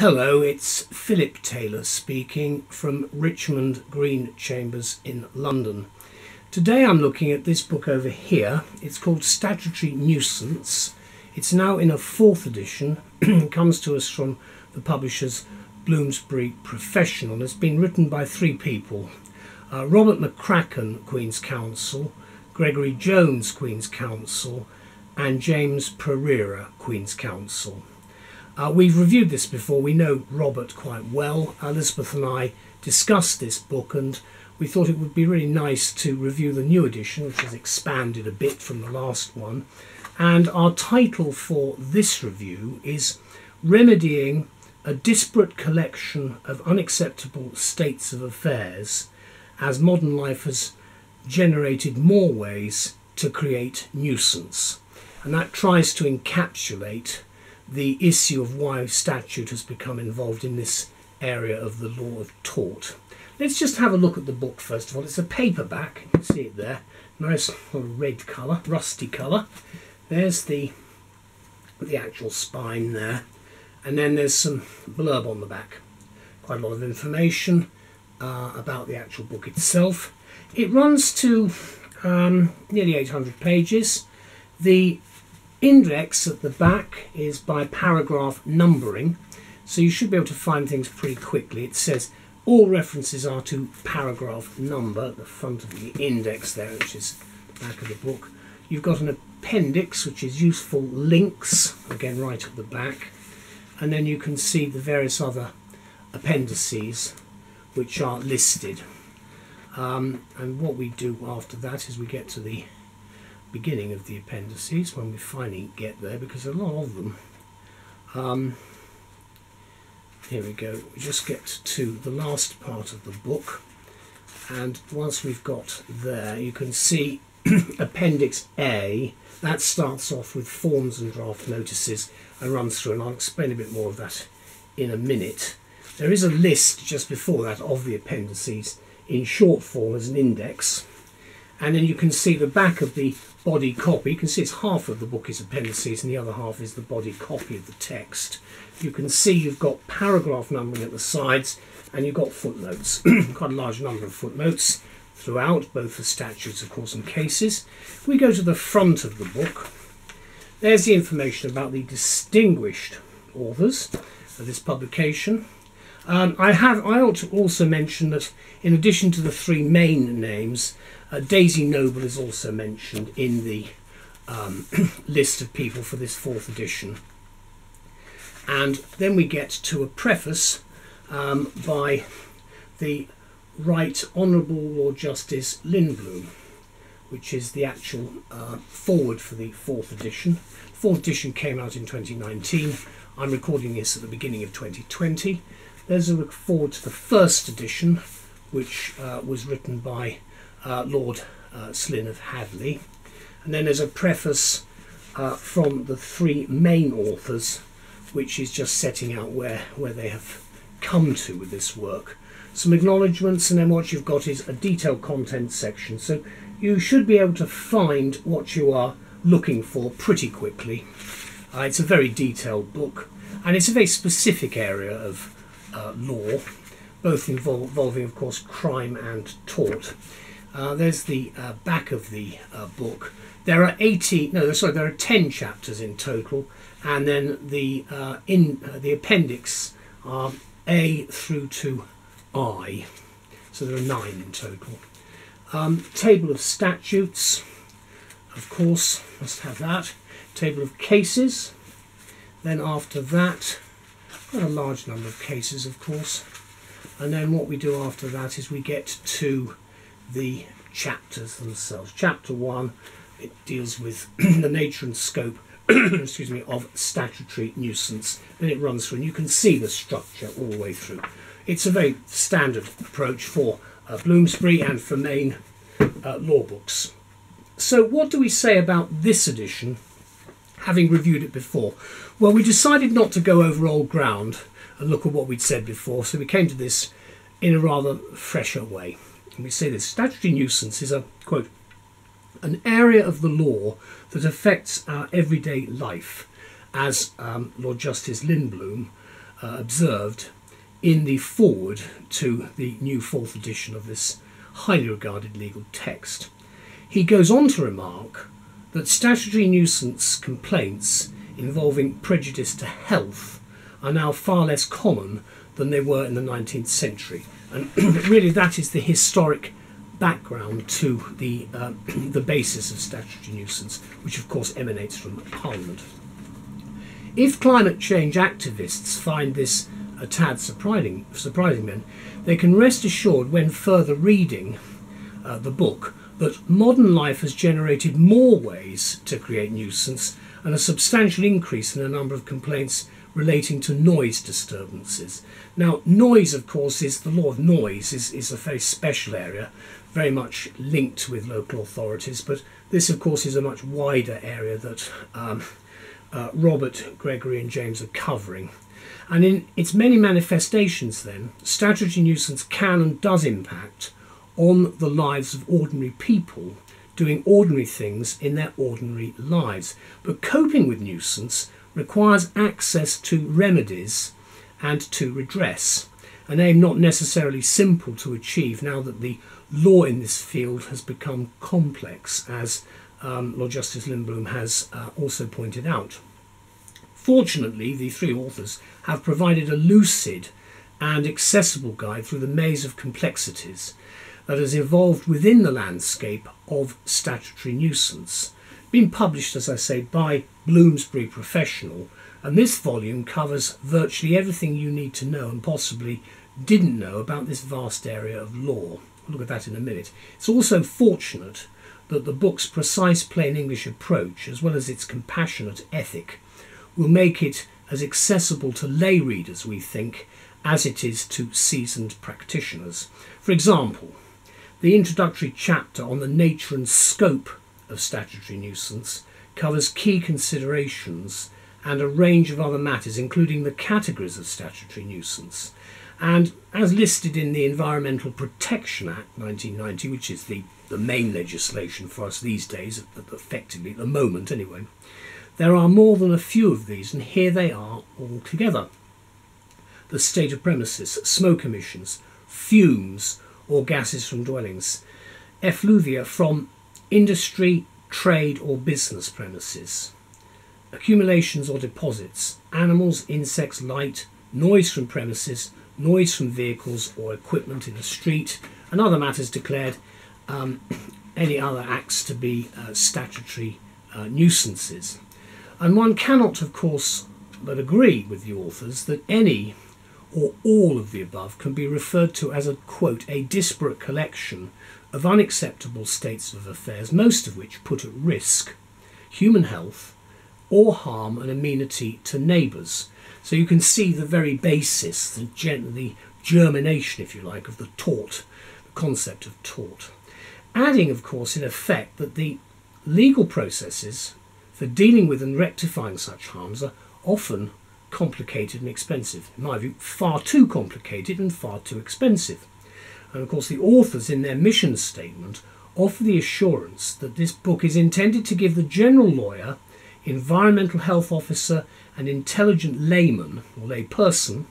Hello, it's Phillip Taylor speaking from Richmond Green Chambers in London. Today I'm looking at this book over here. It's called Statutory Nuisance. It's now in a 4th edition. It comes to us from the publishers Bloomsbury Professional. It's been written by 3 people. Robert McCracken, Queen's Counsel, Gregory Jones, Queen's Counsel, and James Pereira, Queen's Counsel. We've reviewed this before. We know Robert quite well. Elizabeth and I discussed this book, and we thought it would be really nice to review the new edition, which has expanded a bit from the last one. And our title for this review is Remedying a Disparate Collection of Unacceptable States of Affairs as Modern Life has Generated More Ways to Create Nuisance. And that tries to encapsulate the issue of why statute has become involved in this area of the law of tort. Let's just have a look at the book first of all. It's a paperback, you can see it there, nice red colour, rusty colour. There's the actual spine there, and then there's some blurb on the back. Quite a lot of information about the actual book itself. It runs to nearly 800 pages. The index at the back is by paragraph numbering, so you should be able to find things pretty quickly. It says all references are to paragraph number at the front of the index there, which is the back of the book. You've got an appendix, which is useful links, again right at the back, and then you can see the various other appendices which are listed. And what we do after that is we get to the beginning of the appendices, when we finally get there, because there are a lot of them. Here we go. We just get to the last part of the book, and once we've got there, you can see Appendix A. That starts off with forms and draft notices and runs through, and I'll explain a bit more of that in a minute. There is a list just before that of the appendices in short form as an index, and then you can see the back of the body copy. You can see it's half of the book is appendices and the other half is the body copy of the text. You can see you've got paragraph numbering at the sides, and you've got footnotes. Quite a large number of footnotes throughout, both for statutes of course and cases. If we go to the front of the book, there's the information about the distinguished authors of this publication. I ought to also mention that in addition to the 3 main names, Daisy Noble is also mentioned in the list of people for this 4th edition. And then we get to a preface by the Right Honourable Lord Justice Lindblom, which is the actual foreword for the 4th edition. The 4th edition came out in 2019. I'm recording this at the beginning of 2020. There's a look forward to the 1st edition, which was written by Lord Slyn of Hadley. And then there's a preface from the 3 main authors, which is just setting out where they have come to with this work. Some acknowledgements, and then what you've got is a detailed content section. So you should be able to find what you are looking for pretty quickly. It's a very detailed book, and it's a very specific area of law, both involving of course crime and tort. There's the back of the book. There are 10 chapters in total, and then the appendix are A through to I, so there are 9 in total. Table of statutes, of course, must have that. Table of cases. Then after that, a large number of cases, of course. And then what we do after that is we get to the chapters themselves. Chapter 1, it deals with the nature and scope excuse me, of statutory nuisance. Then it runs through, and you can see the structure all the way through. It's a very standard approach for Bloomsbury and for main law books. So what do we say about this edition, having reviewed it before? Well, we decided not to go over old ground and look at what we'd said before, so we came to this in a rather fresher way. And we say this: statutory nuisance is a, quote, an area of the law that affects our everyday life, as Lord Justice Lindblom observed in the foreword to the new 4th edition of this highly regarded legal text. He goes on to remark that statutory nuisance complaints involving prejudice to health are now far less common than they were in the 19th century. And really that is the historic background to the basis of statutory nuisance, which of course emanates from Parliament. If climate change activists find this a tad surprising then, they can rest assured when further reading the book that modern life has generated more ways to create nuisance and a substantial increase in the number of complaints relating to noise disturbances. Now, noise, of course, is the law of noise is a very special area, very much linked with local authorities, but this, of course, is a much wider area that Robert, Gregory and James are covering. And in its many manifestations then, statutory nuisance can and does impact on the lives of ordinary people doing ordinary things in their ordinary lives. But coping with nuisance requires access to remedies and to redress, an aim not necessarily simple to achieve now that the law in this field has become complex, as Lord Justice Lindblom has also pointed out. Fortunately, the three authors have provided a lucid and accessible guide through the maze of complexities that has evolved within the landscape of statutory nuisance. Been published, as I say, by Bloomsbury Professional, and this volume covers virtually everything you need to know and possibly didn't know about this vast area of law. We'll look at that in a minute. It's also fortunate that the book's precise plain English approach, as well as its compassionate ethic, will make it as accessible to lay readers, we think, as it is to seasoned practitioners. For example, the introductory chapter on the nature and scope of statutory nuisance covers key considerations and a range of other matters, including the categories of statutory nuisance. And as listed in the Environmental Protection Act 1990, which is the main legislation for us these days, effectively at the moment anyway, there are more than a few of these, and here they are all together. The state of premises, smoke emissions, fumes or gases from dwellings, effluvia from industry, trade or business premises, accumulations or deposits, animals, insects, light, noise from premises, noise from vehicles or equipment in the street, and other matters declared any other acts to be statutory nuisances. And one cannot, of course, but agree with the authors that any or all of the above can be referred to as a, quote, a disparate collection of unacceptable states of affairs, most of which put at risk human health or harm and amenity to neighbours. So you can see the very basis, the germination, if you like, of the tort, the concept of tort. Adding, of course, in effect, that the legal processes for dealing with and rectifying such harms are often complicated and expensive. In my view, far too complicated and far too expensive. And of course the authors in their mission statement offer the assurance that this book is intended to give the general lawyer, environmental health officer and intelligent layman or lay person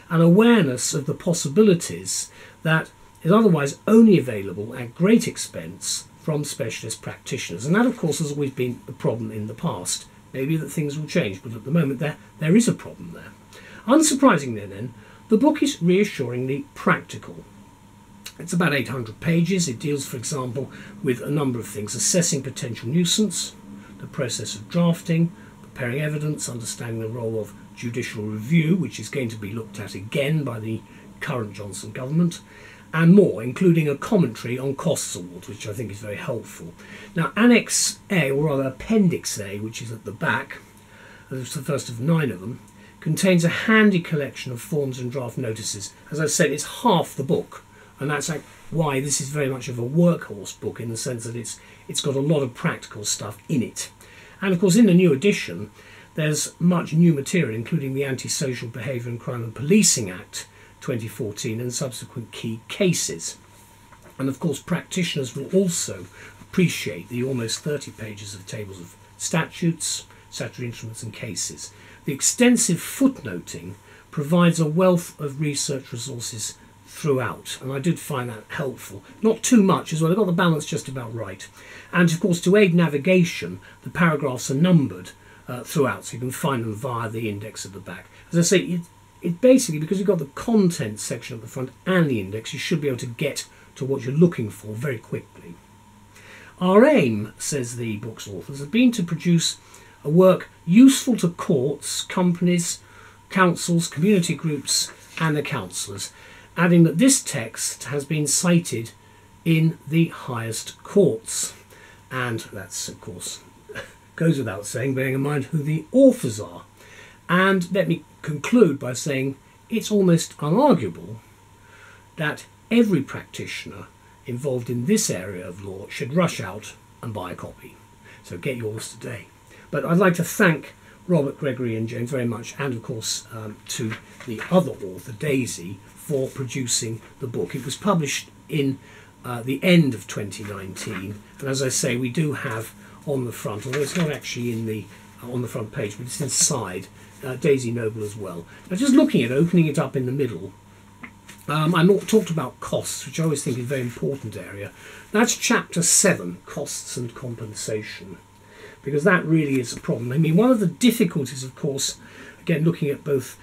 an awareness of the possibilities that is otherwise only available at great expense from specialist practitioners. And that, of course, has always been the problem in the past. Maybe that things will change, but at the moment there is a problem there. Unsurprisingly then, the book is reassuringly practical. It's about 800 pages. It deals, for example, with a number of things: assessing potential nuisance, the process of drafting, preparing evidence, understanding the role of judicial review, which is going to be looked at again by the current Johnson government, and more, including a commentary on costs awards, which I think is very helpful. Now, Annex A, or rather Appendix A, which is at the back, it's the first of 9 of them, contains a handy collection of forms and draft notices. As I said, it's half the book, and that's why this is very much of a workhorse book, in the sense that it's got a lot of practical stuff in it. And of course, in the new edition, there's much new material, including the Anti-Social Behaviour and Crime and Policing Act 2014 and subsequent key cases. And of course, practitioners will also appreciate the almost 30 pages of tables of statutes, statutory instruments and cases. The extensive footnoting provides a wealth of research resources throughout, and I did find that helpful. Not too much as well, I got the balance just about right. And of course, to aid navigation, the paragraphs are numbered throughout, so you can find them via the index at the back. As I say, it basically, because you've got the content section at the front and the index, you should be able to get to what you're looking for very quickly. Our aim, says the book's authors, has been to produce a work useful to courts, companies, councils, community groups and the counsellors, adding that this text has been cited in the highest courts. And that's, of course, goes without saying, bearing in mind who the authors are. And let me conclude by saying it's almost unarguable that every practitioner involved in this area of law should rush out and buy a copy. So get yours today. But I'd like to thank Robert, Gregory and James very much, and of course to the other author, Daisy, for producing the book. It was published in the end of 2019, and as I say, we do have on the front, although it's not actually in the on the front page, but it's inside, Daisy Noble as well. Now, just looking at opening it up in the middle, I talked about costs, which I always think is a very important area. That's chapter 7, costs and compensation, because that really is a problem. I mean, one of the difficulties, of course, again, looking at both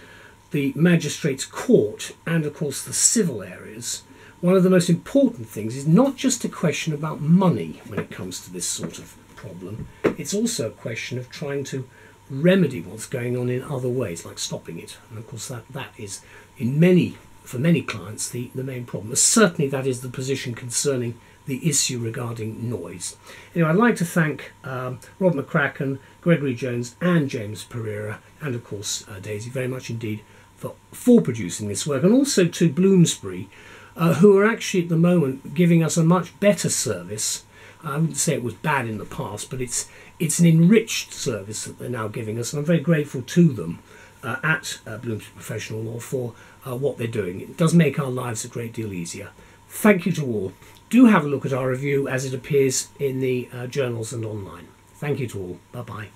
the magistrates' court and, of course, the civil areas, one of the most important things is not just a question about money when it comes to this sort of problem. It's also a question of trying to remedy what's going on in other ways, like stopping it. And, of course, that is, for many clients, the main problem. Certainly that is the position concerning the issue regarding noise. Anyway, I'd like to thank Rob McCracken, Gregory Jones and James Pereira, and of course Daisy, very much indeed for producing this work, and also to Bloomsbury, who are actually at the moment giving us a much better service. I wouldn't say it was bad in the past, but it's an enriched service that they're now giving us, and I'm very grateful to them at Bloomsbury Professional Law for what they're doing. It does make our lives a great deal easier. Thank you to all. Do have a look at our review as it appears in the journals and online. Thank you to all. Bye-bye.